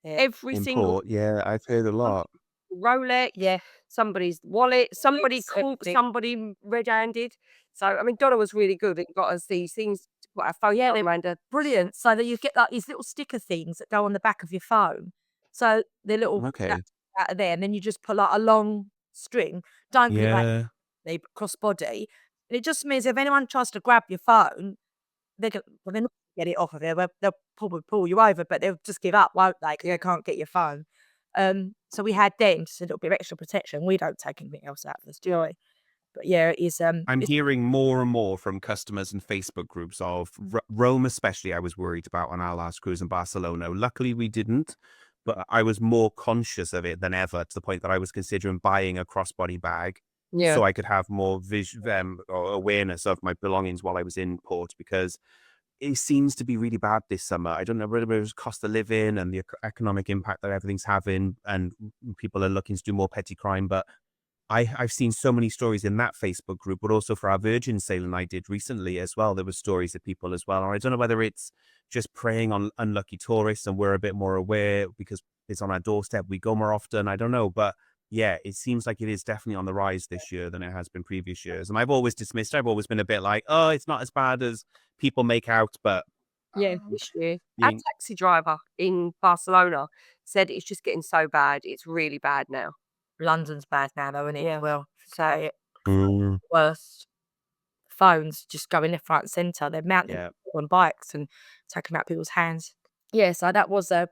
Yeah. Every single Port, yeah, I've heard a lot. Rolex, Yeah. somebody's wallet, somebody caught everything. somebody red-handed. So, I mean, Donna was really good. It got us these things What, our phone? Yeah, Miranda. Brilliant. So that you get like these little sticker things that go on the back of your phone. So they're little Okay. out of there, and then you just put like a long string. Don't put it back Yeah. crossbody. And it just means if anyone tries to grab your phone, they're not gonna get it off of there. They'll probably pull you over, but they'll just give up, won't they? 'Cause they can't get your phone. So we had them just a little bit of extra protection. We don't take anything else out of this, do we? But yeah, I'm it's hearing more and more from customers and Facebook groups of Rome, especially. I was worried about on our last cruise in Barcelona. Luckily, we didn't, but I was more conscious of it than ever to the point that I was considering buying a crossbody bag Yeah. so I could have more or awareness of my belongings while I was in port, because it seems to be really bad this summer. I don't know whether it was cost of living and the economic impact that everything's having, and people are looking to do more petty crime, but I've seen so many stories in that Facebook group, but also for our Virgin sailing I did recently as well. There were stories of people as well. And I don't know whether it's just preying on unlucky tourists and we're a bit more aware because it's on our doorstep. We go more often. I don't know. But yeah, it seems like it is definitely on the rise this year than it has been previous years. And I've always dismissed, I've always been a bit like, oh, it's not as bad as people make out. But Yeah, this year. Our you, taxi driver in Barcelona said it's just getting so bad. It's really bad now. London's bad now, though, isn't it? Yeah. Well, so Mm, worst. Phones just going left, right, and centre. They're mounting yeah. on bikes and taking out people's hands. Yeah, so that was a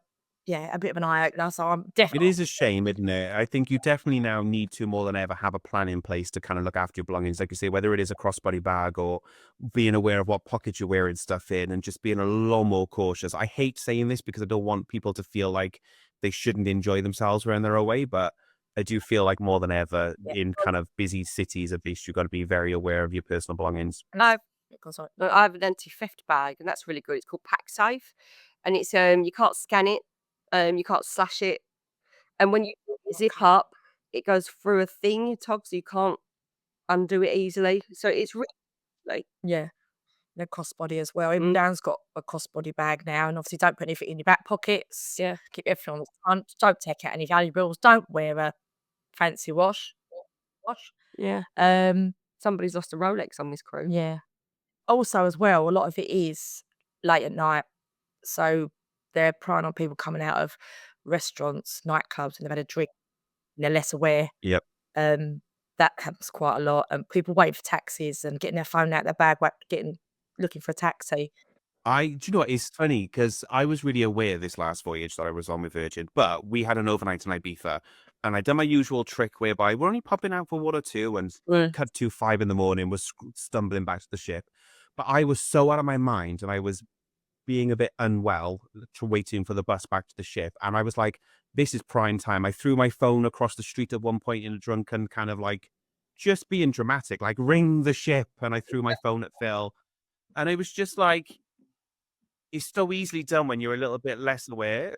bit of an eye opener. So I'm It definitely is a shame, isn't it? I think you definitely now need to more than ever have a plan in place to kind of look after your belongings. Like you say, whether it is a crossbody bag or being aware of what pockets you're wearing stuff in and just being a lot more cautious. I hate saying this because I don't want people to feel like they shouldn't enjoy themselves when they're away, but I do feel like more than ever yeah. in kind of busy cities, at least you've got to be very aware of your personal belongings. And I've Because Look, I have an anti-theft bag, and that's really good. It's called PackSafe, and it's you can't scan it, you can't slash it, and when you zip up, it goes through a thing, Tog, so you can't undo it easily. So it's really yeah, the crossbody as well. Even Mm. Dan's got a crossbody bag now, and obviously don't put anything in your back pockets. Yeah. Keep everything on the front. Don't take out any valuables. Don't wear a fancy watch. Yeah. Um, Somebody's lost a Rolex on this cruise. yeah. Also, as well, a lot of it is late at night, so they're preying on people coming out of restaurants, nightclubs, and they've had a drink, and they're less aware. Yep. That happens quite a lot, and people waiting for taxis and getting their phone out their bag, looking for a taxi. Do you know what? It's funny because I was really aware this last voyage that I was on with Virgin, but we had an overnight in Ibiza, and I'd done my usual trick whereby we're only popping out for 1 or 2 and Mm. cut to 5 in the morning, was stumbling back to the ship. But I was so out of my mind and I was being a bit unwell waiting for the bus back to the ship. And I was like, this is prime time. I threw my phone across the street at one point in a drunken kind of like just being dramatic, like ring the ship. And I threw my phone at Phil. And it was just like, it's so easily done when you're a little bit less aware.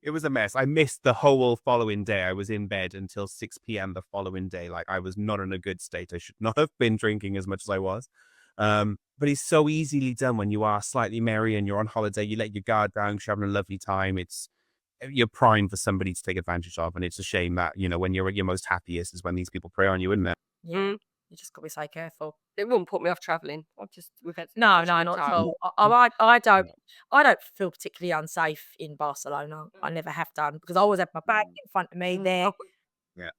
It was a mess. I missed the whole following day. I was in bed until 6 p.m. the following day. Like I was not in a good state. I should not have been drinking as much as I was. But it's so easily done when you are slightly merry and you're on holiday. You let your guard down, you're having a lovely time. You're primed for somebody to take advantage of. And it's a shame that, when you're at your most happiest is when these people prey on you, isn't it? Yeah, Mm. you just got to be so careful. It wouldn't put me off travelling. We've had No, such no, a good not at time. all. I don't feel particularly unsafe in Barcelona. I never have done because I always have my bag in front of me there. Yeah.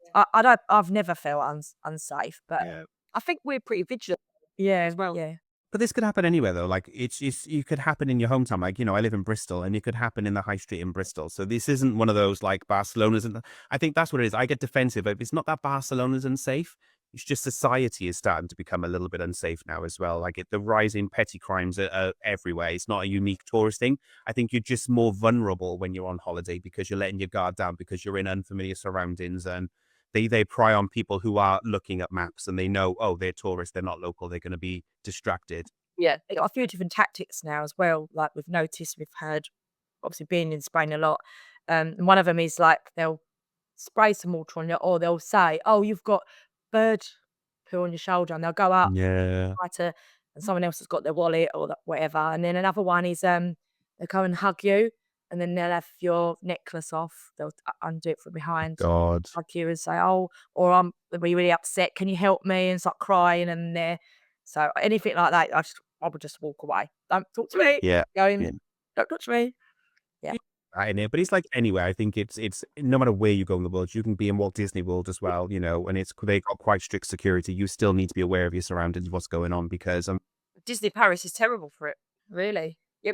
I've never felt unsafe, but Yeah. I think we're pretty vigilant yeah, as well. yeah, But this could happen anywhere though. Like you could happen in your hometown. Like, I live in Bristol and it could happen in the high street in Bristol. So this isn't one of those like Barcelona's. And I think that's what it is. I get defensive. It's not that Barcelona's unsafe. It's just society is starting to become a little bit unsafe now as well. Like the rising petty crimes are everywhere. It's not a unique tourist thing. I think you're just more vulnerable when you're on holiday because you're letting your guard down because you're in unfamiliar surroundings and they pry on people who are looking at maps and they know, oh, they're tourists, they're not local, they're going to be distracted. Yeah. they got a few different tactics now as well. Like we've heard, obviously being in Spain a lot. And one of them is like they'll spray some water on you, or they'll say, "Oh, you've got bird poo on your shoulder," and they'll go up Yeah. and someone else has got their wallet or whatever. And then another one is they'll go and hug you, and then they'll have your necklace off. They'll undo it from behind, God. hug you, and say, "Oh," or "I'm really really upset. Can you help me?" And start crying, and they're So anything like that, I would just walk away. Don't talk to me. Yeah. Going, Yeah. don't touch me. Yeah. I know, but it's like anywhere. I think it's no matter where you go in the world, you can be in Walt Disney World as well, and they got quite strict security. You still need to be aware of your surroundings, what's going on, because Disney Paris is terrible for it. Really? Yeah,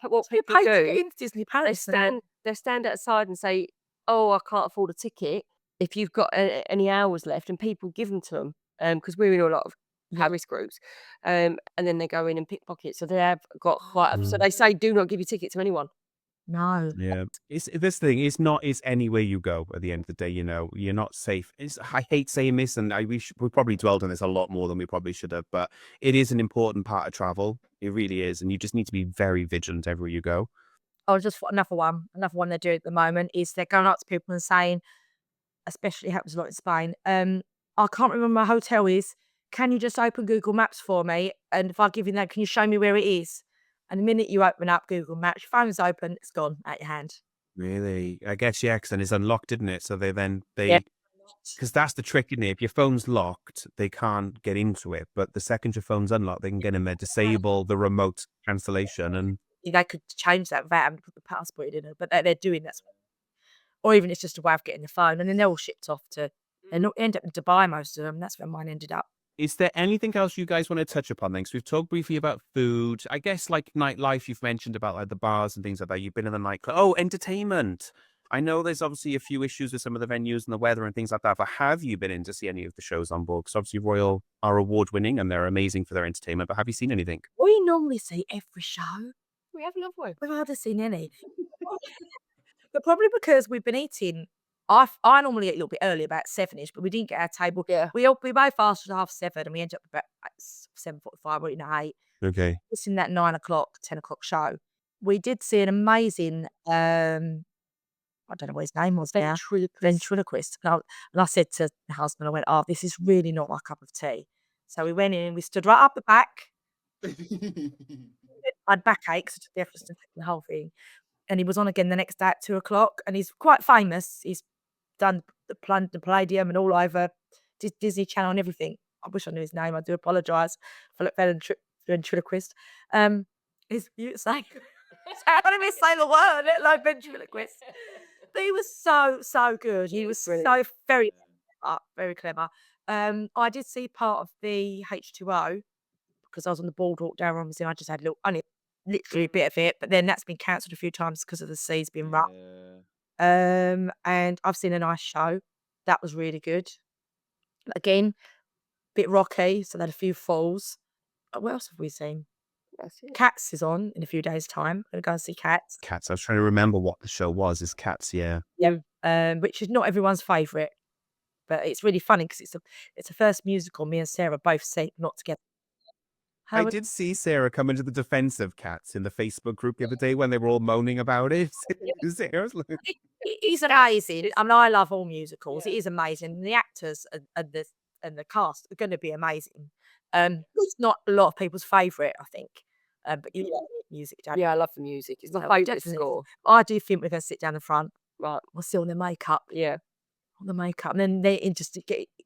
but what You people pay to get do, into Disney Paris. they stand outside and say, "Oh, I can't afford a ticket." If you've got any hours left, and people give them to them, because we're in a lot of Paris groups, and then they go in and pickpocket. So they have got quite. So they say, "Do not give your ticket to anyone." No. yeah, it's this thing. It's anywhere you go. At the end of the day, you're not safe. I hate saying this, and we probably dwelled on this a lot more than we probably should have. But it is an important part of travel. It really is, and you just need to be very vigilant everywhere you go. Oh, just another one. Another one they do at the moment is they're going up to people and saying, especially happens a lot in Spain. I can't remember where my hotel is. Can you just open Google Maps for me? And if I give you that, can you show me where it is? And the minute you open up Google Maps, your phone's open, it's gone out your hand. Really, I guess yeah, 'cause then it's unlocked, isn't it? So Yeah. because that's the trick, isn't it? If your phone's locked, they can't get into it. But the second your phone's unlocked, they can get in there, disable the remote cancellation, and They could change that without having to put the passport in it, but they're doing that. Or even it's just a way of getting the phone, and then they're all shipped off to. They end up in Dubai, most of them. That's where mine ended up. is there anything else you guys want to touch upon then? 'Cause we've talked briefly about food. I guess like nightlife, you've mentioned about like the bars and things like that. You've been in the nightclub. Oh, entertainment. I know there's obviously a few issues with some of the venues and the weather and things like that, but have you been in to see any of the shows on board? Because obviously Royal are award winning and they're amazing for their entertainment, but have you seen anything? We normally see every show. We have love way. We've hardly seen any. But probably because we've been eating. I normally eat a little bit early, about 7ish, but we didn't get our table. Yeah. We both fasted at 7:30, and we ended up about 7:45 or 8. Okay. Just in that 9 o'clock, 10 o'clock show. We did see an amazing. I don't know what his name was now. Ventriloquist. And I said to the husband, I went, "Oh, this is really not my cup of tea." So we went in. We stood right up the back. I had backache, so I took the effort to take the whole thing. And he was on again the next day at 2 o'clock, and he's quite famous. He's done the Palladium and all over Disney Channel and everything. I wish I knew his name. I do apologise for the ventriloquist. He's saying, I don't even say the word, like ventriloquist. But he was so good. He was so very clever. I did see part of the H2O because I was on the boardwalk down Romsey. I just had only literally a bit of it, but then that's been cancelled a few times because of the seas being rough. And I've seen a nice show. That was really good. Again, bit rocky, so they had a few falls. What else have we seen? That's it. Cats is on in a few days' time. I'm going to go and see Cats. Cats. I was trying to remember what the show was. It's Cats, yeah. Yeah. Which is not everyone's favourite, but it's really funny because it's the first musical me and Sarah both see, not together. I did see Sarah come into the defense of Cats in the Facebook group the other day when they were all moaning about it. Sarah's like, It's amazing. I mean, I love all musicals. It is amazing. The actors and the cast are going to be amazing. It's not a lot of people's favourite, I think. But you love music, don't you? Yeah, I love the music. It's my favourite Definitely. score. I do think we're going to sit down the front. Right. We'll see all the makeup. Yeah. All the makeup. And then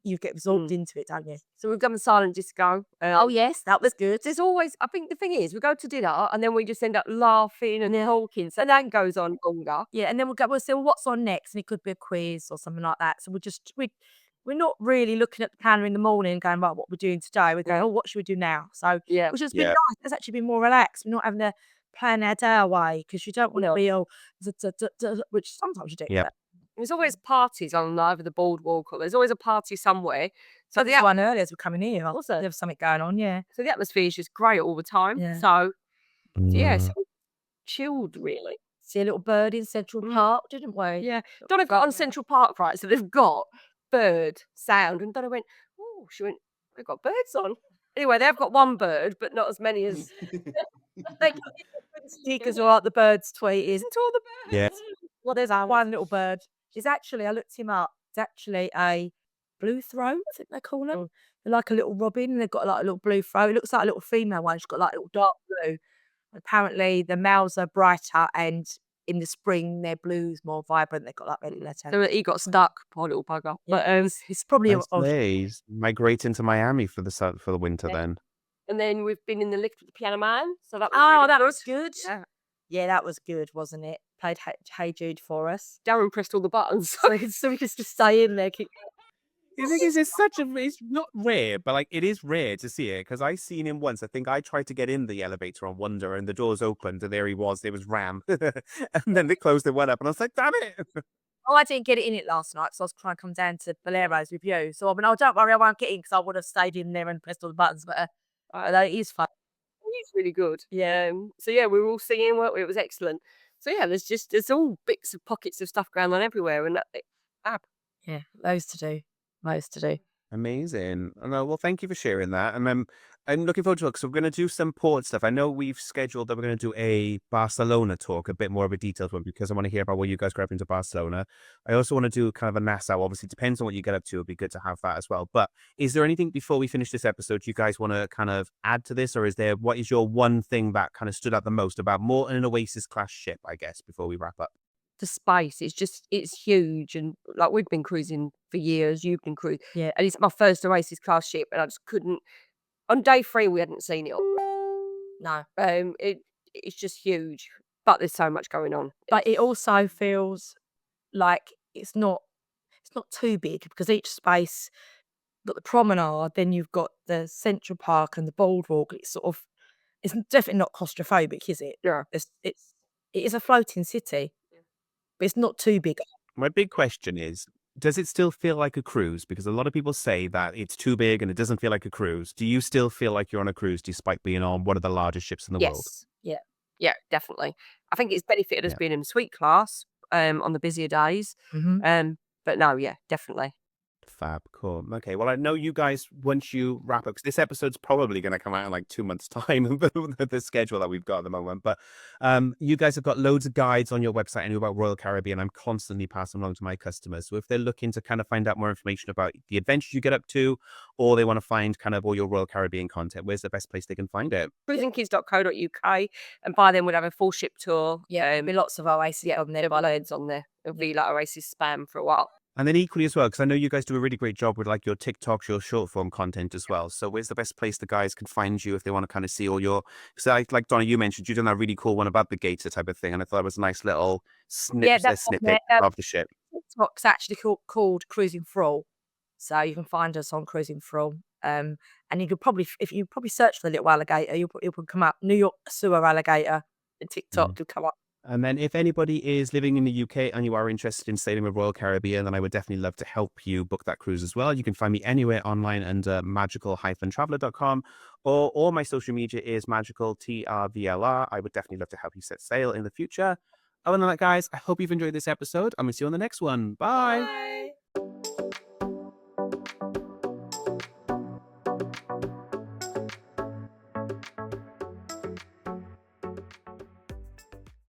you get absorbed into it, don't you? So we've done the silent disco. Oh, yes, that was good. There's always, I think the thing is, we go to dinner and then we just end up laughing and talking. So that goes on longer. Yeah, and then we'll say, well, what's on next? And it could be a quiz or something like that. So we're not really looking at the calendar in the morning and going, right, what we're doing today. We're going, oh, what should we do now? So, Yeah. which has been nice. It's actually been more relaxed. We're not having to plan our day away because you don't want to be all, which sometimes you do. Yeah. But There's always parties on either the boardwalk or there's always a party somewhere. So the one earlier as we're coming here, also there's something going on, yeah. So the atmosphere is just great all the time. Yeah. So so chilled really. See a little bird in Central Park, didn't we? Yeah. Donna got on Central Park, right? So they've got bird sound. And Donna went, oh, she went, they've got birds on. Anyway, they've got one bird, but not as many as Stickers are like the bird's tweet is. Isn't all the birds? Yeah. Well, there's one little bird. It's actually, I looked him up. It's actually a blue throat, I think they call them. They're like a little robin, and they've got like a little blue throat. It looks like a little female one. She's got like a little dark blue. Apparently, the males are brighter, and in the spring, their blue's more vibrant. They've got like red letter. So he got stuck, poor little bugger. But it's probably Nice days. Migrate into Miami for the winter then. And then we've been in the lift with the Piano Man. So that was Oh, really that was good. Yeah. Yeah, that was good, wasn't it? Played Hey Jude for us. Darren pressed all the buttons. So we could just stay in there. The thing is, it's not rare, but like it is rare to see it because I seen him once. I think I tried to get in the elevator on Wonder and the doors opened and there he was. There was Ram. And then they closed the one up and I was like, damn it. Oh, I didn't get it in it last night because I was trying to come down to Valero's with you. So I mean, oh, don't worry, I won't get in because I would have stayed in there and pressed all the buttons. But it is fun. He's really good. Yeah. So yeah, we were all singing. It was excellent. So yeah, there's all bits of pockets of stuff going on everywhere, and fab. Yeah, loads to do. Loads to do. Amazing. No, well, thank you for sharing that. And I'm looking forward to it because we're going to do some port stuff. I know we've scheduled that we're going to do a Barcelona talk, a bit more of a detailed one, because I want to hear about what you guys got up into Barcelona. I also want to do kind of a Nassau. Obviously, depends on what you get up to. It'd be good to have that as well. But is there anything before we finish this episode you guys want to kind of add to this? Or what is your one thing that kind of stood out the most about more an Oasis class ship, I guess, before we wrap up? The space it's huge, and like we've been cruising for years. You've been cruising, Yeah. and it's my first Oasis class ship, and I just couldn't. On day 3, we hadn't seen it all. No. It's just huge, but there's so much going on. But it also feels like it's not too big because each space, got the promenade, then you've got the Central Park and the boardwalk. It's definitely not claustrophobic, is it? Yeah. It is a floating city, but it's not too big. My big question is, does it still feel like a cruise? Because a lot of people say that it's too big and it doesn't feel like a cruise. Do you still feel like you're on a cruise despite being on one of the largest ships in the world? Yes. Yeah, definitely. I think it's benefited us Yeah. being in suite class on the busier days. But no, yeah, definitely. Fab, cool. Okay, well, I know you guys, once you wrap up, because this episode's probably going to come out in like 2 months' time, the schedule that we've got at the moment. But you guys have got loads of guides on your website and about Royal Caribbean. I'm constantly passing along to my customers. So if they're looking to kind of find out more information about the adventures you get up to, or they want to find kind of all your Royal Caribbean content, where's the best place they can find it? Cruisingkids.co.uk, and by then we'll have a full ship tour. Yeah, there'll be lots of Oasis on there. There'll be loads on there. It'll be like Oasis spam for a while. And then equally as well, because I know you guys do a really great job with like your TikToks, your short form content as well. So where's the best place the guys can find you if they want to kind of see all your, because like Donna, you mentioned you've done that really cool one about the gator type of thing. And I thought it was a nice little snippet of the ship. TikTok's actually called Cruising Thrall. So you can find us on Cruising Thrall. And you could probably, if you search for the little alligator, it will come up. New York sewer alligator and TikTok will come up. And then if anybody is living in the UK and you are interested in sailing with Royal Caribbean, then I would definitely love to help you book that cruise as well. You can find me anywhere online under magical-traveler.com, or all my social media is magical TRVLR. I would definitely love to help you set sail in the future. Other than that, guys, I hope you've enjoyed this episode. I'm going to see you on the next one. Bye. Bye.